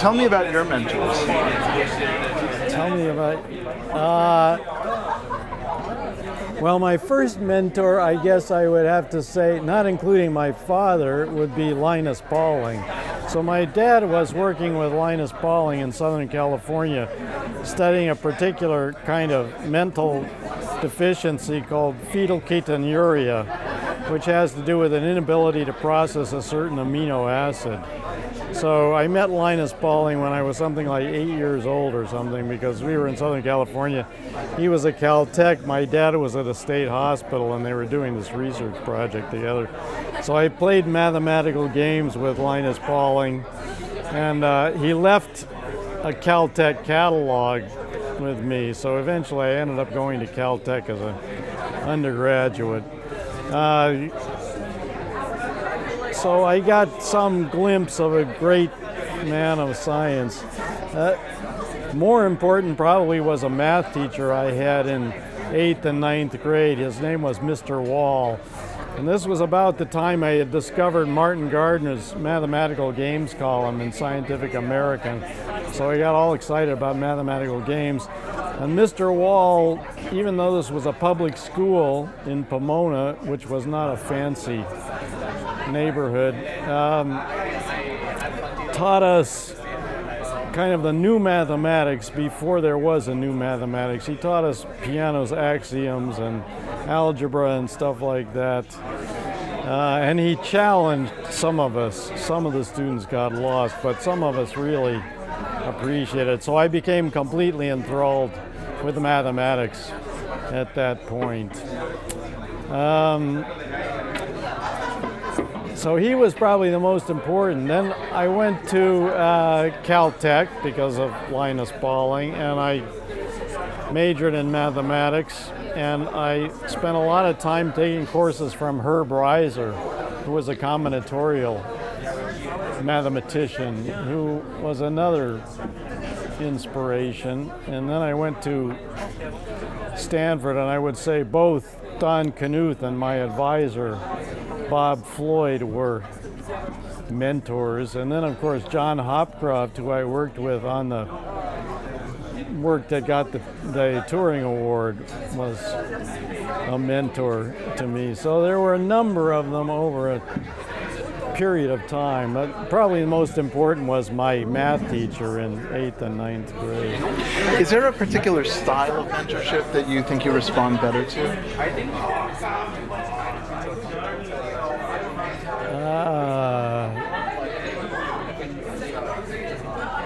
Tell me about your mentors. Tell me about... well, my first mentor, I guess I would have to say, not including my father, would be Linus Pauling. So my dad was working with Linus Pauling in Southern California, studying a particular kind of mental deficiency called phenylketonuria, which has to do with an inability to process a certain amino acid. So I met Linus Pauling when I was something like 8 years old or something, because we were in Southern California. He was at Caltech, my dad was at a state hospital, and they were doing this research project together. So I played mathematical games with Linus Pauling, and he left a Caltech catalog with me. So eventually I ended up going to Caltech as an undergraduate. So I got some glimpse of a great man of science. More important probably was a math teacher I had in 8th and 9th grade. His name was Mr. Wall. And this was about the time I had discovered Martin Gardner's mathematical games column in Scientific American. So I got all excited about mathematical games. And Mr. Wall, even though this was a public school in Pomona, which was not a fancy neighborhood, taught us kind of the new mathematics before there was a new mathematics. He taught us Peano's axioms and algebra and stuff like that. And he challenged some of us. Some of the students got lost, but some of us really appreciated it. So I became completely enthralled with mathematics at that point. So he was probably the most important. Then I went to Caltech because of Linus Pauling, and I majored in mathematics, and I spent a lot of time taking courses from Herb Reiser, who was a combinatorial mathematician, who was another inspiration. And then I went to Stanford, and I would say both Don Knuth and my advisor, Bob Floyd, were mentors. And then, of course, John Hopcroft, who I worked with on the work that got the Turing Award, was a mentor to me. So there were a number of them over a period of time. But probably the most important was my math teacher in 8th and 9th grade. Is there a particular style of mentorship that you think you respond better to?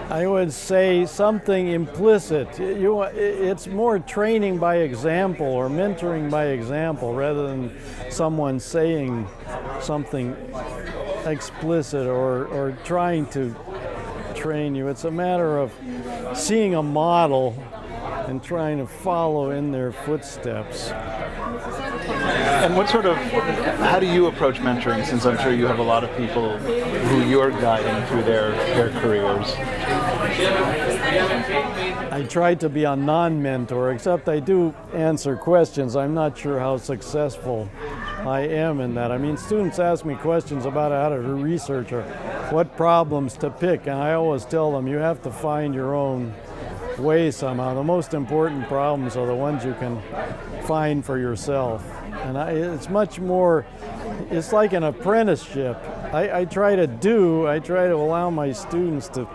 I would say something implicit. It's more training by example or mentoring by example rather than someone saying something explicit or trying to train you. It's a matter of seeing a model and trying to follow in their footsteps. And how do you approach mentoring, since I'm sure you have a lot of people who you're guiding through their careers? I try to be a non-mentor, except I do answer questions. I'm not sure how successful I am in that. I mean, students ask me questions about how to do research or what problems to pick, and I always tell them you have to find your own way somehow. The most important problems are the ones you can find for yourself. And it's much more, it's like an apprenticeship. I try to allow my students to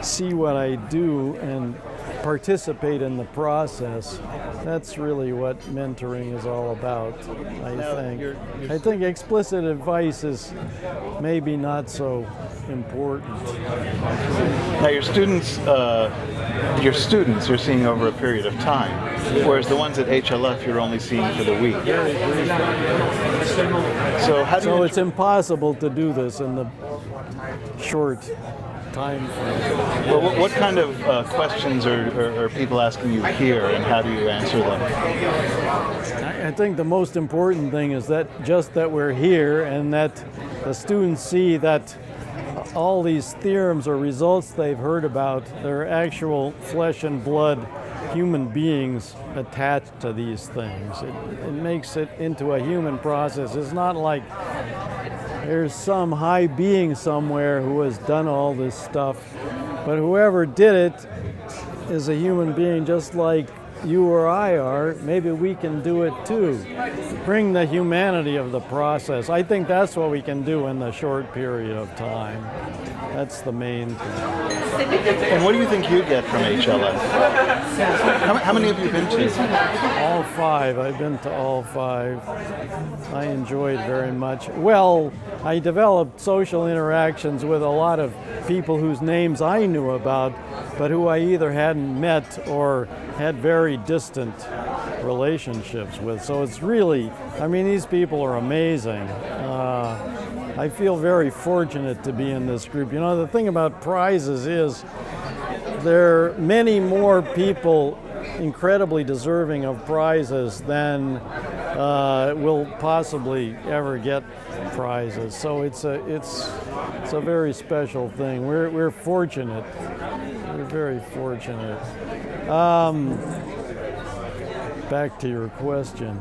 see what I do and participate in the process. That's really what mentoring is all about, I think. I think explicit advice is maybe not so important. Now your students you're seeing over a period of time, whereas the ones at HLF you're only seeing for the week. So it's impossible to do this in the short time frame. Well, what kind of questions are people asking you here, and how do you answer them? I think the most important thing is that we're here, and that the students see that all these theorems or results they've heard about, they're actual flesh and blood human beings attached to these things. It makes it into a human process. It's not like there's some high being somewhere who has done all this stuff But whoever did it is a human being just like you or I are. Maybe we can do it too. Bring the humanity of the process. I think that's what we can do in the short period of time. That's the main thing. And what do you think you get from HLF? How many have you been to? All 5. I've been to all 5. I enjoyed very much. Well, I developed social interactions with a lot of people whose names I knew about, but who I either hadn't met or had very distant relationships with. So it's really, I mean, these people are amazing. I feel very fortunate to be in this group. You know, the thing about prizes is there are many more people incredibly deserving of prizes than will possibly ever get prizes. So it's a very special thing. We're fortunate. We're very fortunate. Back to your question.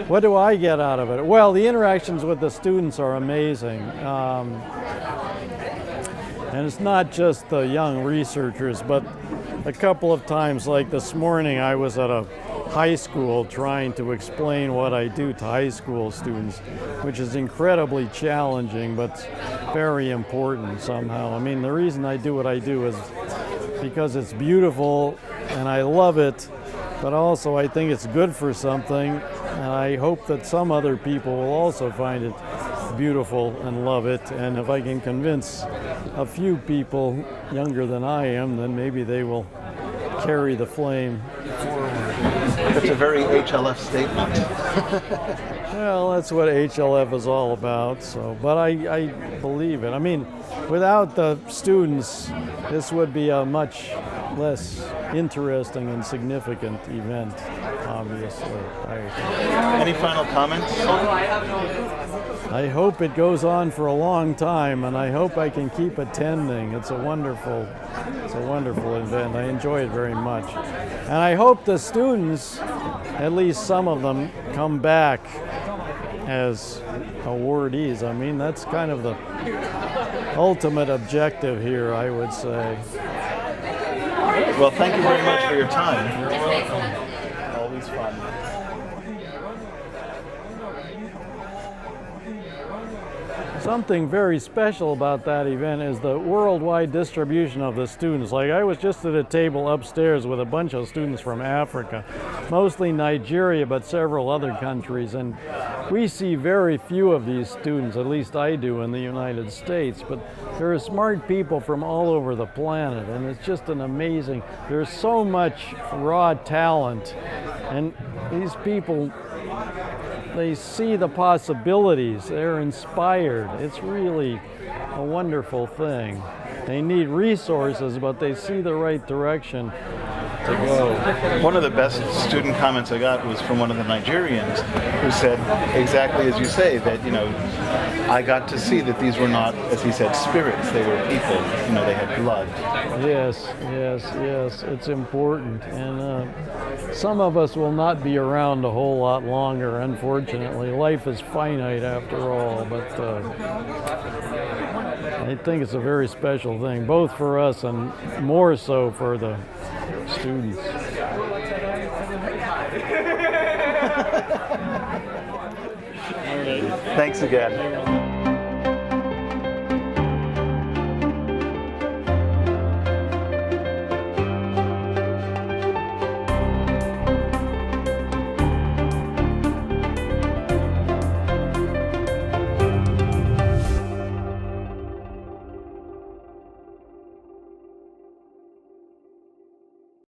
What do I get out of it? Well, the interactions with the students are amazing. And it's not just the young researchers, but a couple of times, like this morning, I was at a high school trying to explain what I do to high school students, which is incredibly challenging, but very important somehow. I mean, the reason I do what I do is because it's beautiful and I love it, but also I think it's good for something, and I hope that some other people will also find it beautiful and love it. And if I can convince a few people younger than I am, then maybe they will carry the flame forward. That's a very HLF statement. Well, that's what HLF is all about. So, but I believe it. I mean, without the students, this would be a much less interesting and significant event, obviously. Any final comments? I hope it goes on for a long time, and I hope I can keep attending. It's a wonderful event. I enjoy it very much. And I hope the students, at least some of them, come back as awardees. I mean, that's kind of the ultimate objective here, I would say. Well, thank you very much for your time. You're welcome. Always fun. Something very special about that event is the worldwide distribution of the students. Like, I was just at a table upstairs with a bunch of students from Africa, mostly Nigeria, but several other countries, and we see very few of these students, at least I do, in the United States, but there are smart people from all over the planet, and it's just an amazing, there's so much raw talent, and these people, they see the possibilities, they're inspired. It's really a wonderful thing. They need resources, but they see the right direction to go. One of the best student comments I got was from one of the Nigerians who said exactly as you say, that, you know, I got to see that these were not, as he said, spirits, they were people, you know, they had blood. Yes, it's important. And some of us will not be around a whole lot longer, unfortunately. Life is finite after all, but I think it's a very special thing, both for us and more so for the students. Thanks again.